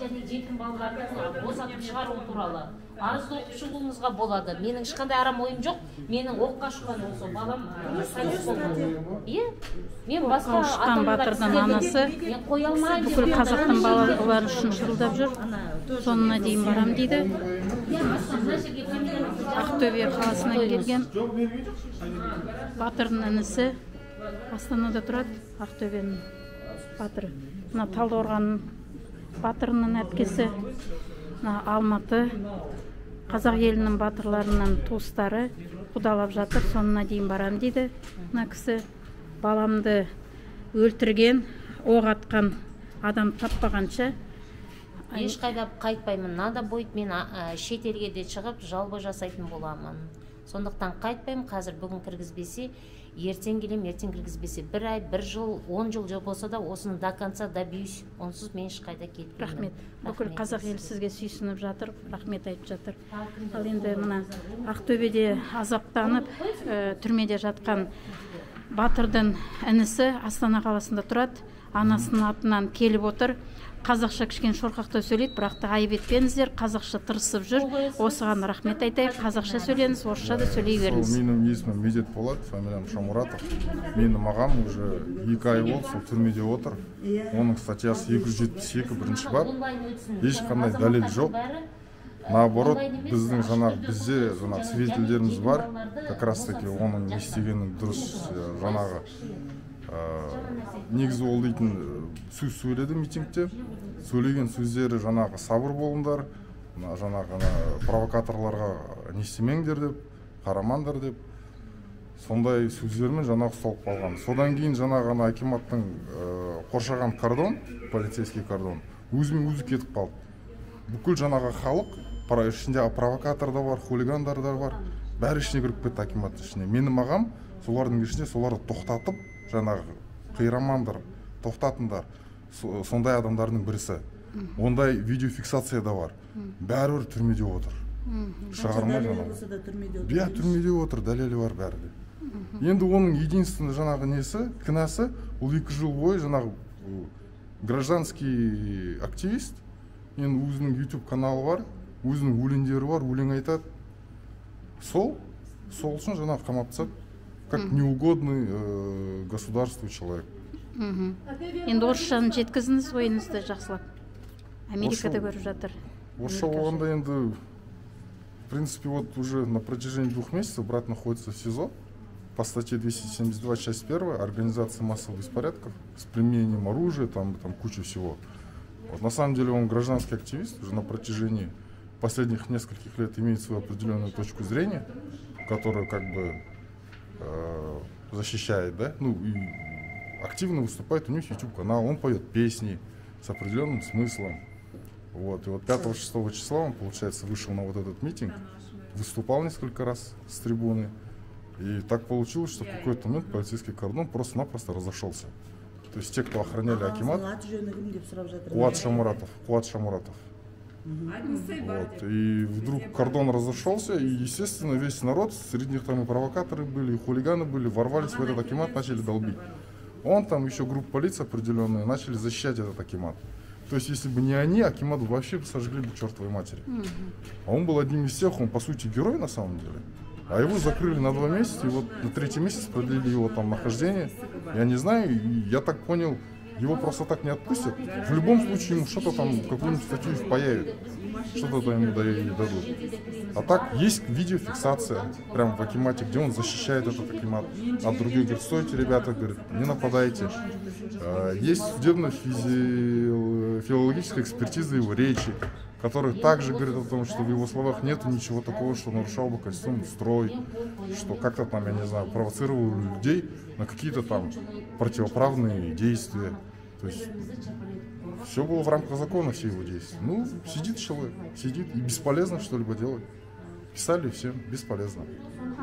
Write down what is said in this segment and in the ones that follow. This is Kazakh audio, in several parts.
және жетім балаларды босатып шығару туралы арызды оқып шығуыңызға болады. Менің ешқандай арам ойым жоқ. Менің оққа шыққан осы балам қайтыс болған. Иә? Мен басқа шыққан батырдың анасы бүкіл қазақтың балалары үшін шырылдап жүр. Сонына дейін барам дейді. Ақтөбе қаласынан келген батырдың інісі Астанада тұрады, Ақтөбенің батыры. Мына Талдықорғанның батырының әпкесі, Алматы қазақ елінің батырларынан туыстары құдалап жатыр. Сонына дейін барам дейді. Мына кісі баламды өлтірген, оқ атқан адам таппағанша ешқайда қайтпаймын. Нада бойып мен шетелге де шығып жалба жасайтын боламын. Сондықтан қайтпаймын. Қазір бүгін кіргізбесе, ертең келем, ертең кіргізбесе, бір ай, бір жыл, 10 жыл болса да, осыны до конца добьюсь. Онсыз мен ешқайда кетпеймін. Рахмет. Бүкіл қазақ елі сізге сүйсініп жатыр, рахмет айтып жатыр. Ал енді мына Ақтөбеде азаптанып, түрмеде жатқан батырдың інісі Астана қаласында тұрады. Анасының атынан келіп отыр. Қазақша кішкене шорқақта сөйлейді, бірақ та айып етпеңіздер, қазақша тырысып жүр. Осыған рахмет айтайық. Қазақша сөйлеңіз, орысша да сөйлей беріңіз. Менің есімім Медет Болат, фамилиям Шамуратов. Менің ағам уже 2 ай болды, сол түрмеде отыр. Оның статьясы 272 бірінші бап. Ешқандай дәлел жоқ. Наоборот, бізде свидетельдеріміз бар. Как раз таки оның не істегенін дұрыс жаңағы негізі ол дейтін сөз сөйледі митингте. Сөйлеген сөздері жаңағы сабыр болыңдар, жаңағы провокаторларға не істемеңдер деп, қарамаңдар деп. Сондай сөздермен жаңағы ұсталып қалған. Содан кейін жаңағы акиматтың қоршаған кордон, полицейский кордон, өзімен-өзі кетіп қалды. Бүкіл жаңағы халық, ішінде провокатор да бар, хулигандар да бар, бәрі ішіне кіріп кетті акиматтың ішіне. Менің ағам солардың ішінде соларды тоқтатып, жаңағы қирамаңдар, тоқтатыңдар. Сондай адамдардың бірісі. Ондай видеофиксация да бар. Бәрі түрмеде отыр. Шығармай жаңағы. Бия түрмеде отыр, дәлелі бар бәрі. Енді оның единственный жаңағы несі, кінәсі, ол 2 жыл бойы жаңағы гражданский активист. Енді өзінің YouTube каналы бар, өзінің өлеңдері бар, өлең айтады. Сол үшін жаңағы қамап тастады. Как неугодный государству человек. Енді орысшаны жеткізіңіз, ойыңызды жақсылап. Америкада көріп жатыр. Орысша болғанда енді, в принципе, вот уже на протяжении 2 месяцев брат находится в СИЗО по статье 272, часть 1, организация массовых беспорядков с применением оружия, там куча всего. Вот, на самом деле он гражданский активист, уже на протяжении последних нескольких лет имеет свою определенную точку зрения, которую как бы защищает, да, ну и активно выступает, у него YouTube канал, он поет песни с определенным смыслом. Вот, и вот 5-6 числа он, получается, вышел на вот этот митинг, выступал несколько раз с трибуны, и так получилось, что в какой-то момент полицейский кордон просто-напросто разошелся. То есть те, кто охраняли акимат, Куат Шамуратов. Вот. И вдруг кордон разошелся, и, естественно, весь народ, среди них там и провокаторы были, и хулиганы были, ворвались в этот акимат, начали долбить. Он там, еще группа полиции определенная, начали защищать этот акимат. То есть, если бы не они, акимат вообще сожгли бы чертовой матери. А он был одним из тех, он, по сути, герой на самом деле. А его закрыли на 2 месяца, и вот на 3-й месяц продлили его там нахождение. Я не знаю, я так понял, его просто так не отпустят. В любом случае ему что-то там, какую-нибудь статью появит, что-то там ему дадут. А так есть видеофиксация прямо в акимате, где он защищает этот акимат. А другие говорят: стойте, ребята, говорят, не нападайте. Есть судебно-филологическая экспертиза его речи, который также говорит о том, что в его словах нет ничего такого, что нарушал бы конституционный строй, что как-то там, я не знаю, провоцировал людей на какие-то там противоправные действия. То есть все было в рамках закона, все его действия. Ну, сидит человек, сидит, и бесполезно что-либо делать. Писали всем, бесполезно.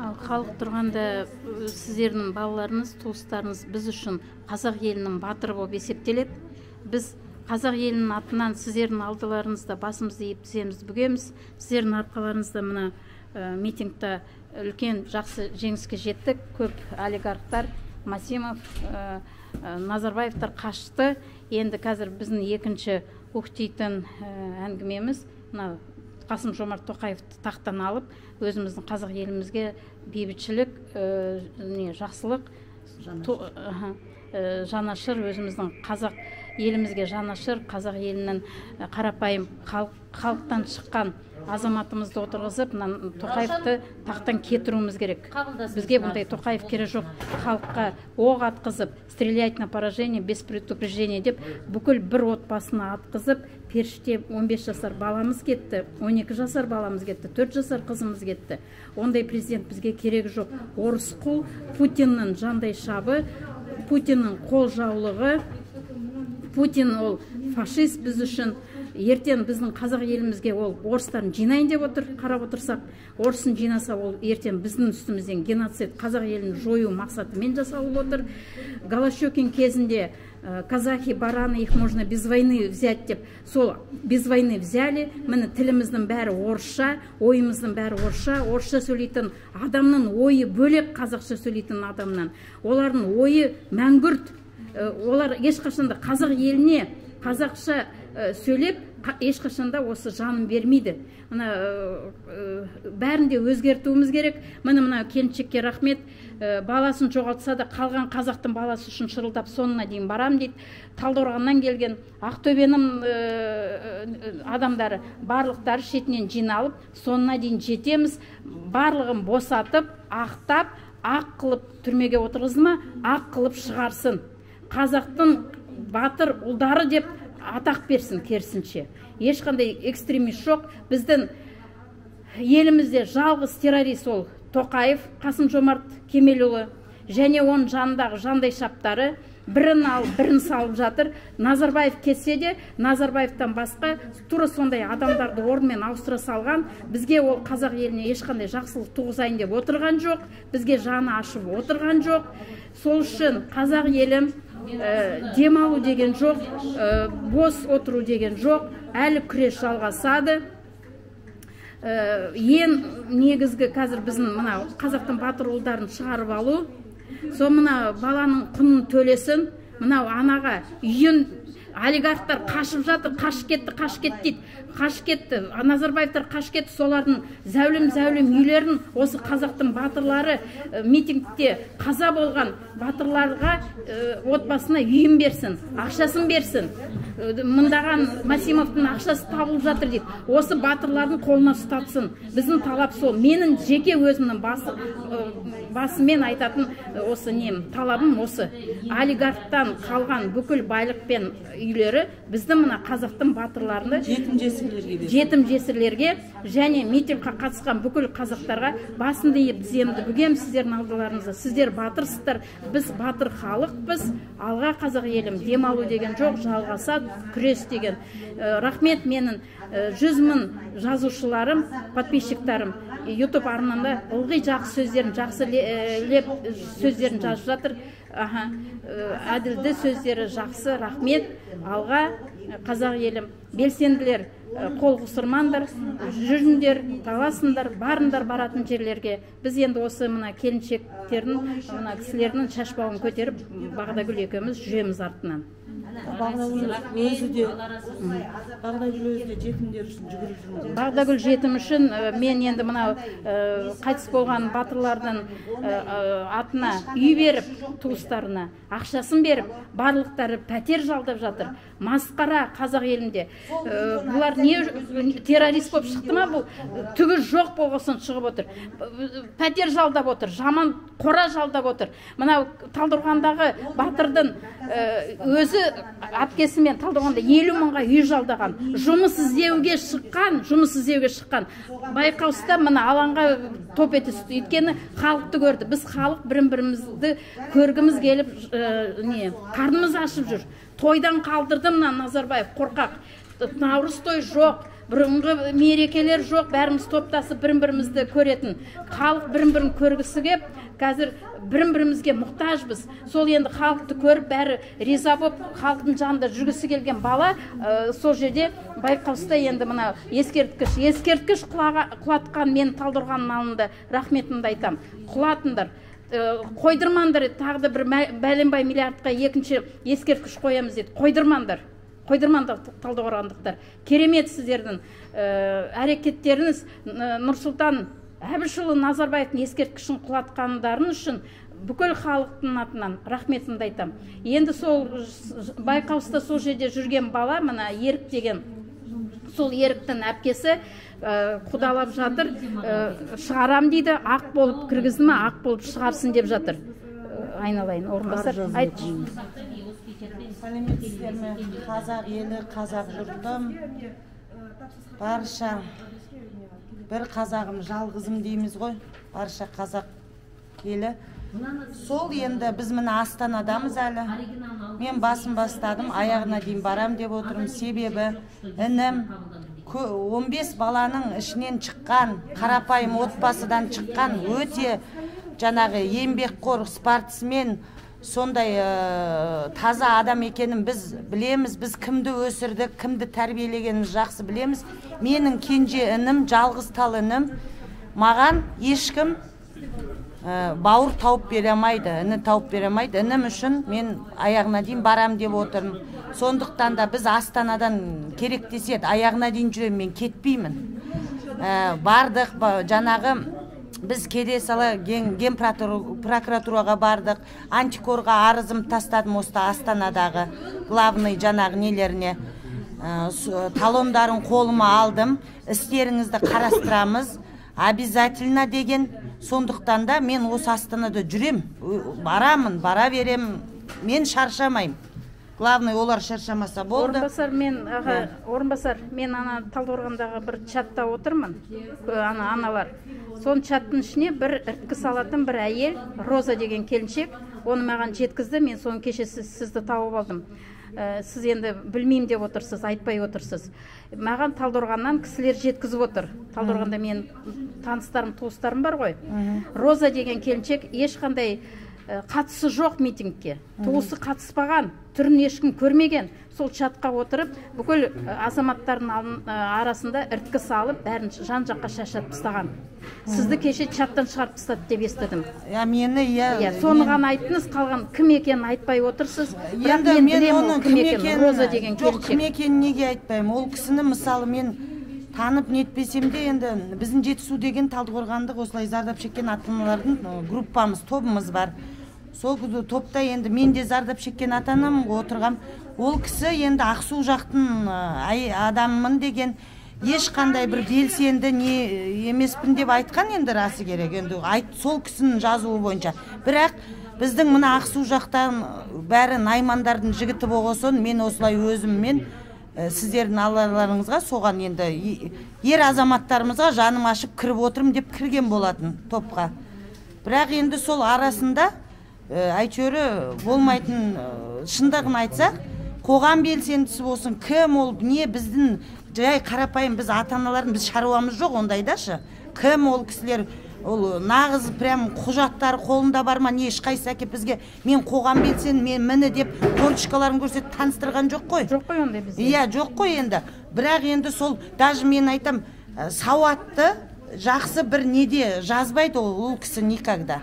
Халық тұрғанда сіздердің балаларыңыз, туыстарыңыз біз үшін қазақ елінің батыры болып есептеледі. Біз қазақ елінің атынан сіздердің алдыларыңызда басымызды иіп тіземізді бүгеміз. Сіздердің арқаларыңызда мына митингта үлкен жақсы жеңіске жеттік. Көп олигархтар, Масимов, Назарбаевтар қашты. Енді қазір біздің екінші көктейтін әңгімеміз мына Қасым Жомарт Тоқаевты тақтан алып, өзіміздің қазақ елімізге бейбітшілік, жақсылық, жанашыр, өзіміздің қазақ елімізге жанашыр, қазақ елінің қарапайым халықтан шыққан азаматымызды отырғызып, Тоқаевты тақтан кетіруіміз керек. Бізге бұндай Тоқаев керек жоқ. Халыққа оқ атқызып, стрелять на поражение без предупреждения деп, бүкіл бір отбасына атқызып, періште 15 жасар баламыз кетті, 12 жасар баламыз кетті, 4 жасар қызымыз кетті. Ондай президент бізге керек жоқ. Орыс құл, Путиннің жандай шабы, Путиннің қол жаулығы, Путин ол фашист біз үшін. Ертең біздің қазақ елімізге ол орыстарын жинайын деп отыр, қарап отырсақ, орысын жинаса ол ертең біздің үстімізден геноцид, қазақ елін жою мақсатымен жасалып отыр. Голощекин кезінде казахи, бараны, их можно без войны взять деп, сол без войны взяли. Міне тіліміздің бәрі орысша, ойымыздың бәрі орысша. Орысша сөйлейтін адамның ойы бөлек қазақша сөйлейтін адамнан. Олардың ойы мәңгүрт. Олар ешқашанда қазақ еліне қазақша сөйлеп, ешқашанда осы жанын бермейді. Бәрінде өзгертуіміз керек. Мына келіншекке рахмет. Баласын жоғалтса да қалған қазақтың баласы үшін шырылдап соңына дейін барам дейді. Талдықорғаннан келген Ақтөбенің адамдары барлықтары шетінен жиналып, соңына дейін жетеміз. Барлығын босатып, ақтап, ақ қылып түрмеге отырғызды ма, ақ қылып шығарсын. Қазақтың батыр ұлдары деп атақ берсін керісінше. Ешқандай экстремист жоқ. Біздің елімізде жалғыз террорист ол Тоқаев, Қасым Жомарт Кемелұлы, және оның жанындағы жандай шаптары бірін алып, бірін салып жатыр. Назарбаев кетсе де, Назарбаевтан басқа тура сондай адамдарды орнымен ауыстыра салған. Бізге ол қазақ еліне ешқандай жақсылық туғызайын деп отырған жоқ. Бізге жаны ашып отырған жоқ. Сол үшін қазақ елім демалу деген жоқ, бос отыру деген жоқ, әлі күрес жалғасады. Ең негізгі қазір біздің мына қазақтың батыр ұлдарын шығарып алу, сол мына баланың құнын төлесін, мынау анаға үйін олигархтар қашып жатыр, қашып кетті дейді. Қашып кетті, Назарбаевтар қашып кетті, солардың зәулім үйлерін осы қазақтың батырлары митингте қаза болған батырларға отбасына үйін берсін, ақшасын берсін. Мыңдаған Масимовтың ақшасы табылып жатыр дейді. Осы батырлардың қолына ұстатсын. Біздің талап сол. Менің жеке өзімнің басымен айтатын осы талабым осы. Олигархтан қалған бүкіл байлық пен үйлері біздің мына қазақтың батырларына, жетім жесірлерге және митингқа қатысқан бүкіл қазақтарға басымды иіп тіземді бүгем сіздердің алдыларыңызда. Сіздер батырсыздар, біз батыр халықпыз. Алға қазақ елім, демалу деген жоқ, жалғасады, күрес деген. Рахмет, менің 100 мың жазушыларым, подписчиктарым YouTube арнамда ылғи жақсы сөздерін, жақсы леп сөздерін жазып жатыр. Әділді сөздері жақсы, рахмет. Алға қазақ елім, белсенділер қол қусырмаңдар, жүріңдер, таласыңдар, барыңдар баратын жерлерге. Біз енді осы мына келіншектердің, мына кісілердің шашбауын көтеріп, Бағдагүл екеуміз жүреміз артынан. Бағдагүл жетім үшін мен енді мынау қайтыс болған батырлардың атына үй беріп, туыстарына ақшасын беріп, барлықтары пәтер жалдап жатыр. Масқара қазақ елінде. Бұлар не террорист болып шықты ма? Бұл түгі жоқ болғасын шығып отыр. Пәтер жалдап отыр, жаман қора жалдап отыр. Мынау Талдықорғандағы батырдың өзі әпкесімен Талдықорғанда 50 мыңға үй жалдаған. Жұмыс іздеуге шыққан. Байқаусызда мына алаңға топ ете түсті. Өйткені халықты көрді. Біз халық бірін-бірімізді көргіміз келіп, қарнымыз ашып жүр. Тойдан қалдырды мына Назарбаев, қорқақ. Наурыз той жоқ, бұрынғы мерекелер жоқ, бәріміз топтасып бірін-бірімізді көретін. Халық бірін-бірін көргісі кеп, қазір бірін-бірімізге мұқтажбыз. Сол енді халықты көріп, бәрі риза болып, халықтың жанында жүргісі келген бала, сол жерде байқаусызда енді мына ескерткіш құлатқан мен Талдықорғанның алдында рахметімді айтам. Құлатыңдар. Қойдырмаңдар, тағы да бір бәленбай миллиардқа екінші ескерткіш қоямыз деді. талдықорғандықтар, керемет сіздердің әрекеттеріңіз Нұрсұлтан Әбішұлы Назарбаевтың ескерткішін құлатқандарың үшін бүкіл халықтың атынан рахметімді айтам. Енді сол байқауста сол жерде жүрген бала, мына Ерік деген, сол Еріктің әпкесі құдалап жатыр, шығарам дейді, ақ болып кіргізді ме, ақ болып шығарсын деп жатыр. Айналайын, орынбасар, айтшы. Сәлеметсіздер ме? Қазақ елі, қазақ жұртым, барша бір қазағым, жалғызым дейміз ғой, барша қазақ елі. Сол енді біз мына Астанадамыз әлі. Мен басым бастадым, аяғына дейін барам деп отырмын. Себебі інім 15 баланың ішінен шыққан, қарапайым отбасыдан шыққан, өте жаңағы еңбекқор спортсмен, сондай таза адам екенін біз білеміз. Біз кімді өсірдік, кімді тәрбиелегеніміз жақсы білеміз. Менің кенже інім, жалғыз тал інім, маған ешкім бауыр тауып бере алмайды, іні тауып бере алмайды. Інім үшін мен аяғына дейін барам деп отырмын. Сондықтан да біз Астанадан керек деседі, аяғына дейін жүрем, мен кетпеймін. Бардық, жаңағы біз кеде сала ген прокуратураға бардық, антикорға арызым тастадым осы Астанадағы главный жаңағы нелеріне. Талондарын қолыма алдым, істеріңізді қарастырамыз, обязательно деген. Сондықтан да мен осы Астанада жүрем, барамын, бара берем, мен шаршамайым. Главный олар шаршамаса болды. Орынбасар, мен ана Талдықорғандағы бір чатта отырмын, аналар. Сон чаттың ішіне бір ірткі салатын бір әйел, Роза деген келіншек, оны маған жеткізді, мен соны кеше сізді тауып алдым. Сіз енді білмеймін деп отырсыз, айтпай отырсыз. Маған Талдықорғаннан кісілер жеткізіп отыр. Талдықорғанда мен таныстарым, туыстарым бар ғой. Роза деген келіншек ешқандай қатысы жоқ митингке. Туысы қатыспаған, түрін ешкім көрмеген. Сол чатқа отырып, бүкіл азаматтардың арасында ірткі салып, бәрін жан жаққа шашатып тастаған. Сізді кеше чаттан шығарып тастады деп естідім. Соны ғана айттыңыз, қалған кім екенін айтпай отырсыз. Бірақ мен білемін кім екенін, Роза деген келіншек. Жоқ, кім екенін неге айтпаймын? Ол кісіні мысалы мен танып нетпесем де, енді біздің Жетісу деген Талдықорғандық осылай зардап шеккен ата-аналардың группамыз, тобымыз бар. Сол топта енді мен де зардап шеккен ата-анамын отырғам. Ол кісі енді Ақсу жақтың адаммын деген, ешқандай бір белсенді не емеспін деп айтқан, енді расы керек. Енді сол кісінің жазуы бойынша. Бірақ біздің мына Ақсу жақтан бәрі наймандардың жігіті болғасын, мен осылай өзіммен сіздердің аллаларыңызға соған енді ер азаматтарымызға жаным ашып кіріп отырым деп кірген болатын топқа. Бірақ енді сол арасында әйтеуір болмайтын, шындығын айтсақ, қоғам белсендісі болсын, кім ол, не біздің жай қарапайым біз ата-аналардың біз шаруамыз жоқ ондайдашы. Кім ол кісілер, ол нағыз прям құжаттары қолында бар ма, не ешқайсы әкеп бізге мен қоғам белсен, мен міні деп корочкаларын көрсетіп таныстырған жоқ қой. Жоқ қой ондай бізде. Иә, жоқ қой енді. Бірақ енді сол, даже мен айтам, сауатты, жақсы бір неде жазбайды ол кісі никогда.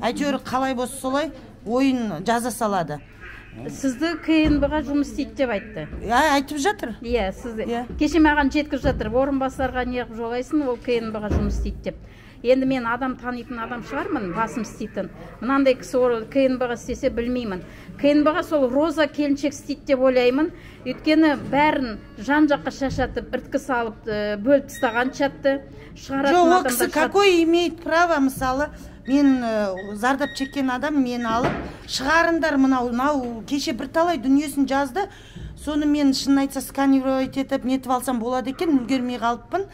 Әйтеуір қалай болса солай ойын жаза салады. Сізді КНБ-ға жұмыс істейді деп айтты. Айтып жатыр. Иә, сізді. Кеше маған жеткізіп жатыр, орынбасарға неғып жолайсың, ол КНБ-ға жұмыс істейді деп. Енді мен адам танитын адам шығармын, басым істейтін. Мынандай кісі КНБ-ға істесе білмеймін. КНБ-ға сол Роза келіншек істейді деп ойлаймын. Өйткені бәрін жан жаққа шашатып, ірткі салып, бөліп тастаған чатты. Жоқ, ол кісі какой имеет право, мысалы, мен зардап чеккен адам мен алып, шығарындар мынау кеше бірталай дүниесін жазды. Соны мен шын айтса сканировать етіп, нетіп алсам болады екен, үлгермей қалыппын.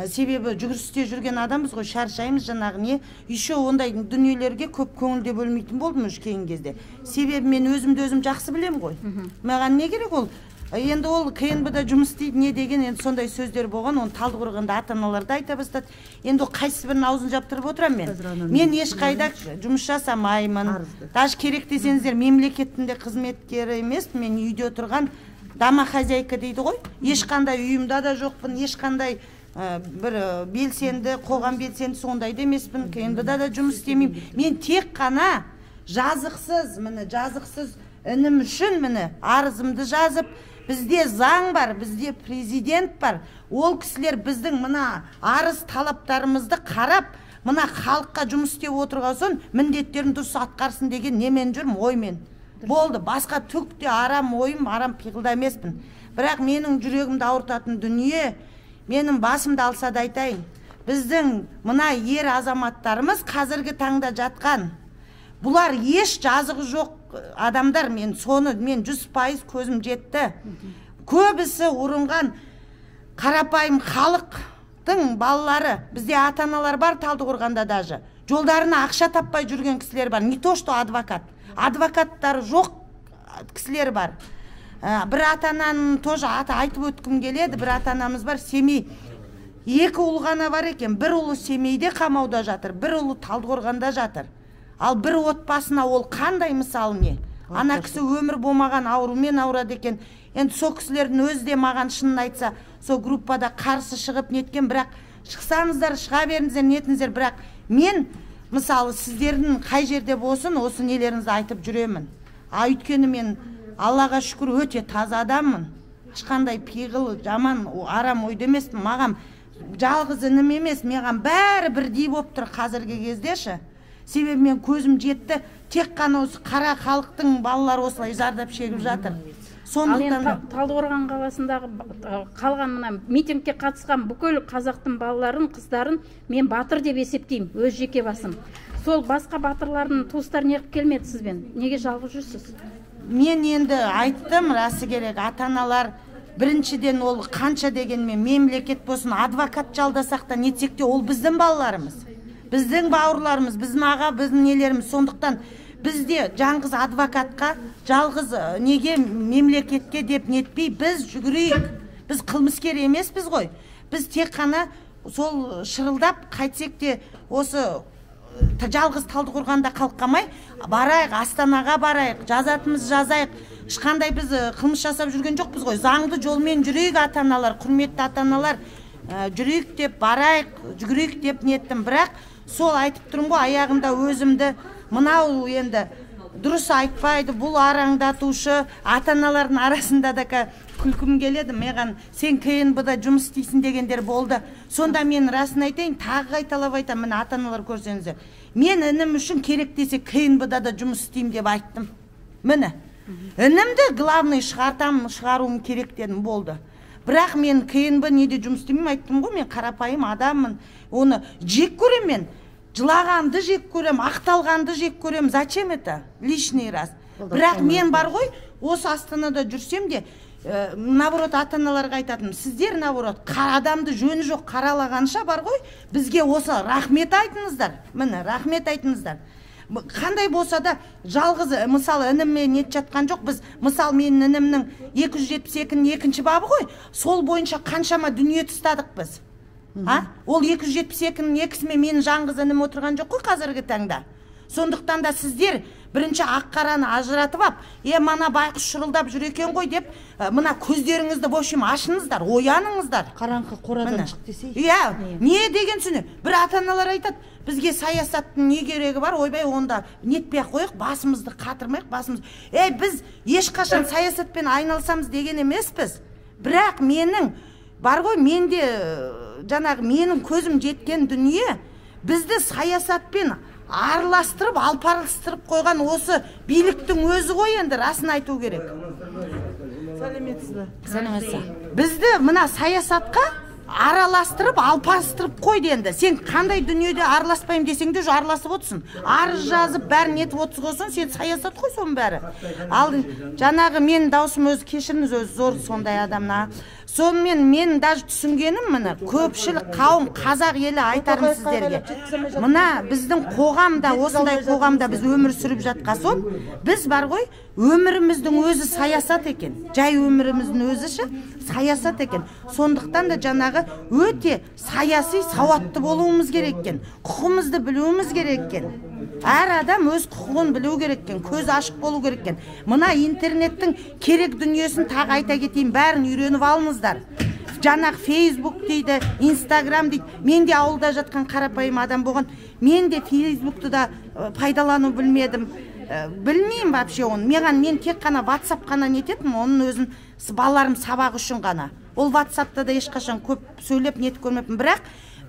Себебі жүгірісте жүрген адамбыз ғой, шаршаймыз жаңағы не. Еще ондай дүниелерге көп көңілде бөлмейтін болдым кейін кезде. Себебі мен өзімді өзім жақсы білем ғой. Маған не керек ол? Енді ол КНБ-да жұмыс істейді не деген енді сондай сөздер болған, оны Талдықорғанда ата-аналарды айта бастады. Енді қайсы бірінің аузын жаптырып отырам мен. Мен ешқайда жұмыс жасамаймын. Даже керек десеңіздер, мемлекеттінде қызметкері емес, мен үйде отырған домохозяйка дейді ғой. Ешқандай үйімда да жоқпын, ешқандай бір белсенді, қоғам белсенді сондайды емеспін. КНБ-да да жұмыс істемеймін. Мен тек қана жазықсыз, міне жазықсыз інім үшін міне арызымды жазып, Бізде заң бар, бізде президент бар. Ол кісілер біздің мына арыз талаптарымызды қарап, мына халыққа жұмыс істеп отырған соң міндеттерін дұрыс атқарсын деген немен жүрмін, оймен. Болды, басқа түкте арам ойым, арам пиғылда емеспін. Бірақ менің жүрегімді ауыртатын дүние, менің басымды алса да айтайын. Біздің мына ер азаматтарымыз қазіргі таңда жатқан. Бұлар еш жазығы жоқ адамдар, мен 100% көзім жетті. Көбісі ұрынған қарапайым халықтың балалары, бізде ата-аналар бар Талдықорғанда даже. Жолдарына ақша таппай жүрген кісілер бар, не то что адвокат. Адвокаттар жоқ кісілер бар. Бір ата-ананың тоже айтып өткім келеді, бір ата-анамыз бар, Семей. 2 ұл ғана бар екен, бір ұлы Семейде қамауда жатыр, бір ұлы Талдықорғанда жатыр. Ал бір отбасына ол қандай мысалы не? Ана кісі өмір болмаған аурумен ауырады екен. Енді сол кісілердің өзі де маған шынын айтса, сол группада қарсы шығып неткен, бірақ шықсаңыздар, шыға беріңіздер, нетіңіздер, бірақ мен мысалы сіздердің қай жерде болсын, осы нелеріңізді айтып жүремін. Өйткені мен Аллаға шүкір өте таза адаммын. Ешқандай пиғыл, жаман, арам ойды емеспін. Маған жалғыз інім емес, маған бәрі бірдей болып тұр қазіргі кездеші. Себебі мен көзім жетті, тек қана осы қара халықтың балалары осылай зардап шегіп жатыр. Сондықтан Талдықорған қаласындағы қалған мына митингке қатысқан бүкіл қазақтың балаларын, қыздарын мен батыр деп есептеймін, өз жеке басым. Сол басқа батырлардың туыстары неғып келмеді сізбен? Неге жалғыз жүрсіз? Мен енді айттым, расы керек, ата-аналар біріншіден ол қанша дегенмен мемлекет болсын, адвокат жалдасақ та нетсек те ол біздің балаларымыз. Біздің бауырларымыз, біздің аға, біздің нелеріміз. Сондықтан бізде жаңғыз адвокатқа, жалғыз неге мемлекетке деп нетпей, біз жүгірейік. Біз қылмыскер емеспіз ғой. Біз тек қана сол шырылдап қайтсек те осы жалғыз Талдықорғанда қалқамай, барайық, Астанаға барайық, жазатымыз жазайық. Ешқандай біз қылмыс жасап жүрген жоқпыз ғой. Заңды жолмен жүрейік ата-аналар, құрметті ата-аналар, жүрейік деп барайық, жүгірейік деп неттім. Бірақ сол айтып тұрмын ғой, аяғында өзімді мынау енді дұрыс айтпайды, бұл араңдатушы, ата-аналардың арасында да күлкім келеді. Маған сен КНБ-да жұмыс істейсің дегендер болды. Сонда мен расын айтайын, тағы қайталап айтам, міне ата-аналар көрсеңіздер. Мен інім үшін керек десе КНБ-да да жұмыс істеймін деп айттым. Міне, інімді главный шығаруым керек дедім, болды. Бірақ мен КНБ неде жұмыс істеймін айттым ғой, мен қарапайым адаммын. Оны жек көрем мен. Жылағанды жек көрем, ақталғанды жек көрем. Зачем это? Лишний раз. Бірақ мен бар ғой, осы Астанада жүрсем де, наоборот ата-аналарға айтатым, сіздер наоборот адамды жөні жоқ қаралағанша бар ғой, бізге осы рахмет айтыңыздар. Міне, рахмет айтыңыздар. Қандай болса да жалғыз, мысалы інімме нет жатқан жоқ. Біз, мысалы менің інімнің 272-ның 2-ші бабы ғой, сол бойынша қаншама дүние тастадық біз. Ол 272-ның 2-сімен менің жаңғыз інім отырған жоқ қой қазіргі таңда. Сондықтан да сіздер бірінші ақ-қараны ажыратып ап, мана байқұс шырылдап жүр екен ғой деп, мына көздеріңізді бошым ашыңыздар, ояныңыздар. Қараңғы қорадан шық десе. Не деген сөне? Бір ата-аналар айтады, бізге саясаттың не керегі бар, ойбай онда нетпей қойық, басымызды қатырмайық, басымыз. Біз ешқашан саясатпен айналсамыз деген емеспіз. Бірақ менің бар ғой, менде жаңағы менің көзім жеткен дүние, бізді саясатпен араластырып, алпарыстырып қойған осы биліктің өзі ғой, енді расын айту керек. Сәлеметсіз. Бізді мына саясатқа араластырып, алпарыстырып қойды енді. Сен қандай дүниеде араласпайым десең де араласып отырсың. Арыз жазып, бәрін етіп отырсың, сен саясат қой соның бәрі. Ал жаңағы мен даусым өзі, кешіріңіз, өзі зор сондай адамна. Сонымен мен даже түсінгенім, міне, көпшілік қауым қазақ елі айтарым сіздерге. Мына біздің қоғамда, осындай қоғамда біз өмір сүріп жатқан соң, біз бар ғой, өміріміздің өзі саясат екен. Жай өміріміздің өзі саясат екен. Сондықтан да жаңағы өте саяси сауатты болуымыз керек екен. Құқымызды білуіміз керек екен. Әр адам өз құқығын білу керек екен, көз ашық болу керек екен. Мына интернеттің керек дүниесін тағы айта кетейін, бәрін үйреніп алыңыздар. Жаңағы Facebook дейді, Instagram дейді. Мен де ауылда жатқан қарапайым адам болған. Мен де Facebook'ты да пайдалану білмедім. білмеймін вообще оны. Мен тек қана WhatsApp қана нететім, оның өзін балаларым сабақ үшін ғана. Ол WhatsApp'та да ешқашан көп сөйлеп нетіп көрмеппін, бірақ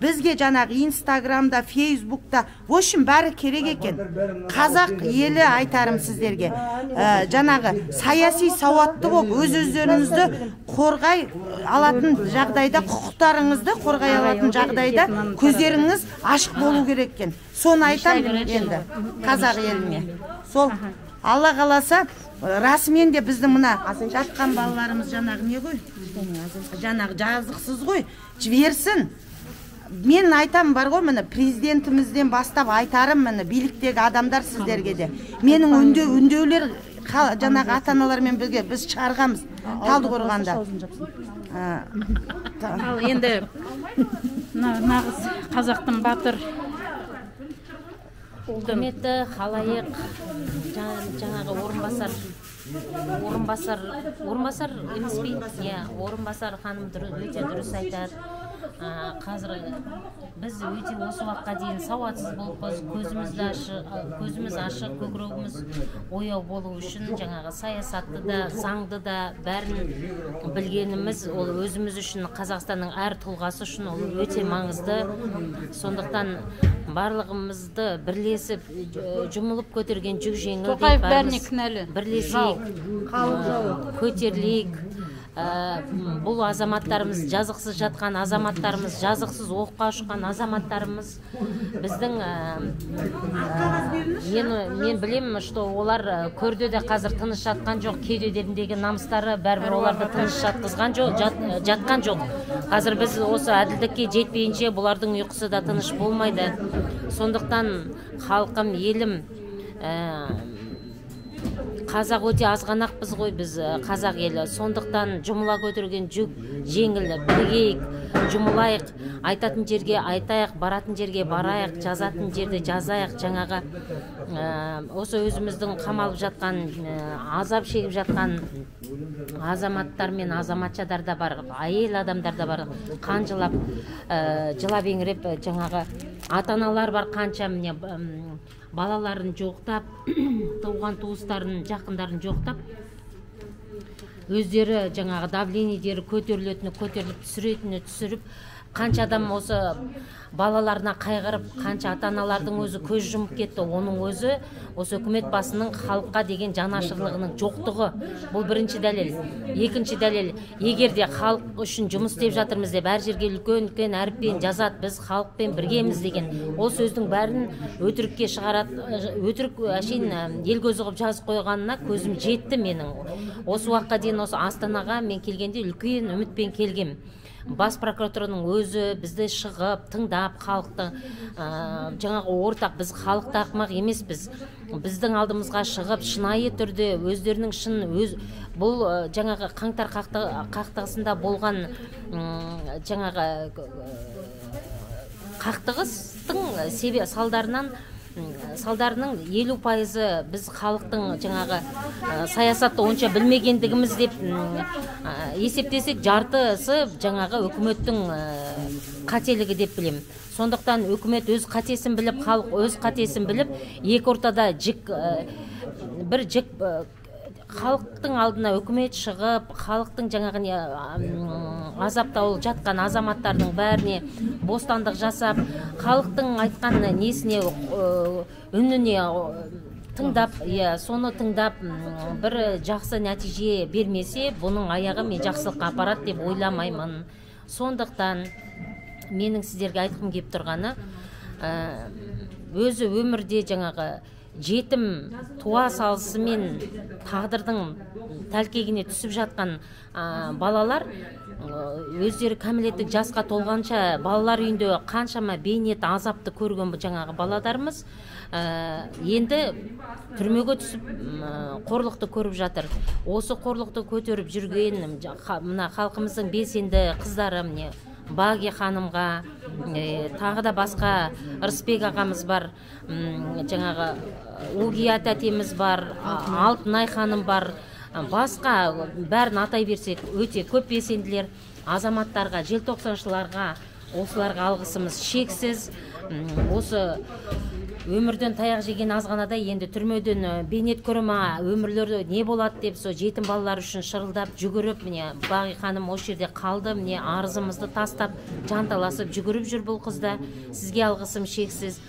бізге жаңағы Инстаграмда, Фейсбукта, в общем, бәрі керек екен. Қазақ елі айтарым сіздерге, жаңағы саяси сауатты болып, өз-өздеріңізді қорғай алатын жағдайда, құқықтарыңызды қорғай алатын жағдайда көздеріңіз ашық болу керек екен. Соны айтамын енді қазақ еліне. Сол Алла қаласа, расымен де біздің мына жатқан балаларымыз жаңағы не ғой? Жаңағы жазықсыз ғой, жіберсін. Мен айтам бар ғой, міне президентімізден бастап айтарым, міне биліктегі адамдар сіздерге де. Менің үндеулер жаңағы ата-аналармен бірге біз шығарғанбыз Талдықорғанда. Ал енді нағыз қазақтың батыр құрметті халайық, жаңағы орынбасар емес пе? Орынбасар ханым өте дұрыс айтады. Қазір біз өте осы уақытқа дейін сауатсыз болып, көзіміз ашық, көкірегіміз ояу болу үшін жаңағы саясатты да, заңды да бәрін білгеніміз, ол өзіміз үшін, Қазақстанның әр тұлғасы үшін ол өте маңызды. Сондықтан барлығымызды бірлесіп, жұмылып көтерген жүк жеңіл деп бәріміз бірлесейік, көтерлейік. Бұл азаматтарымыз, жазықсыз жатқан азаматтарымыз, жазықсыз оққа ұшқан азаматтарымыз біздің мен білемін, что олар көрдеде қазір тыныш жатқан жоқ, кеуделеріндегі намыстары бәрібір оларды тыныш жатқан жоқ. Қазір біз осы әділдікке жетпейінше бұлардың ұйқысы да тыныш болмайды. Сондықтан халқым, елім, қазақ өте азғанақпыз ғой біз, қазақ елі. Сондықтан жұмыла көтерген жүк жеңіл, біргейік, жұмылайық, айтатын жерге айтайық, баратын жерге барайық, жазатын жерде жазайық. Жаңағы осы өзіміздің қамалып жатқан, азап шегіп жатқан азаматтар мен азаматшадар да бар, әйел адамдар да бар, қанжылап, жылап еңіреп, жаңағы ата-аналар бар, қанша міне балаларын жоқтап, туған туыстарын, жақындарын жоқтап, өздері жаңағы давлениедері көтерілетіні көтеріліп, түсіретіні түсіріп, қанша адам осы балаларына қайғырып, қанша ата-аналардың өзі көз жұмып кетті. Оның өзі осы үкімет басының халыққа деген жанашырлығының жоқтығы. Бұл бірінші дәлел. Екінші дәлел, егер де халық үшін жұмыс істеп жатырмыз деп әр жерге үлкен әріппен жазады, біз халықпен біргеміз деген. Ол сөздің бәрін өтірікке шығарады, өтірік әшейін ел көзі қылып жазып қойғанына көзім жетті менің. Осы уақытқа дейін осы Астанаға мен келгенде үлкен үмітпен келгем. Бас прокуратураның өзі бізді шығып, тыңдап, халықты жаңағы ортақ, біз халықты ақымақ емеспіз. Біздің алдымызға шығып, шынайы түрде өздерінің шын бұл жаңағы қаңтар қақтығысында болған жаңағы қақтығыстың салдарының 50% біз халықтың жаңағы саясатты онша білмегендігіміз деп есептесек, жартысы жаңағы үкіметтің қателігі деп білем. Сондықтан үкімет өз қатесін біліп, халық өз қатесін біліп, екі ортада халықтың алдына үкімет шығып, халықтың жаңағы азаптаулы жатқан азаматтардың бәріне бостандық жасап, халықтың айтқан несіне, үніне тыңдап, соны тыңдап, бір жақсы нәтиже бермесе, бұның аяғы мен жақсылыққа апарады деп ойламаймын. Сондықтан менің сіздерге айтқым келіп тұрғаны, өзі өмірде жаңағы жетім туа салысымен тағдырдың тәлкегіне түсіп жатқан балалар, өздері кәмелеттік жасқа толғанша балалар үйінде қаншама бейнет азапты көрген жаңағы балаларымыз енді түрмеге түсіп қорлықты көріп жатыр. Осы қорлықты көтеріп жүрген мына халқымыздың белсенді қыздары, міне Баги ханымға, тағы да басқа Рысбек ағамыз бар, жаңағы Угия тәтеміз бар, Алтынай ханым бар, басқа бәрін атай берсек өте көп белсенділер азаматтарға, желтоқсаншыларға, осыларға алғысымыз шексіз. Осы өмірден таяқ жеген азғанада енді түрмеден бейнет көріма өмірлері не болады деп сол жетім балалар үшін шырылдап жүгіріп, міне Бағи ханым осы жерде қалды, міне арызымызды тастап жанталасып жүгіріп жүр бұл қызда. Сізге алғысым шексіз.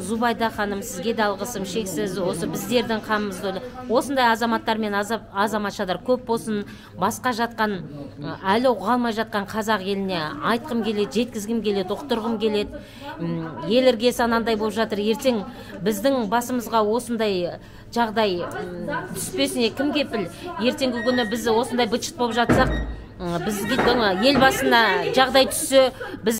Зубайда ханым, сізге де алғысым шексіз. Осы біздердің қамымызды осындай азаматтар мен азаматшадар көп болсын. Басқа жатқан, әлі оғалмай жатқан қазақ еліне айтқым келеді, жеткізгім келеді, ұқтырғым келеді. Ел іргесі анандай болып жатыр. Ертең біздің басымызға осындай жағдай түспесіне кім кепіл? Ертеңгі күні біз осындай быт-шыт болып жатсақ, бізге ел басына жағдай түссе, біз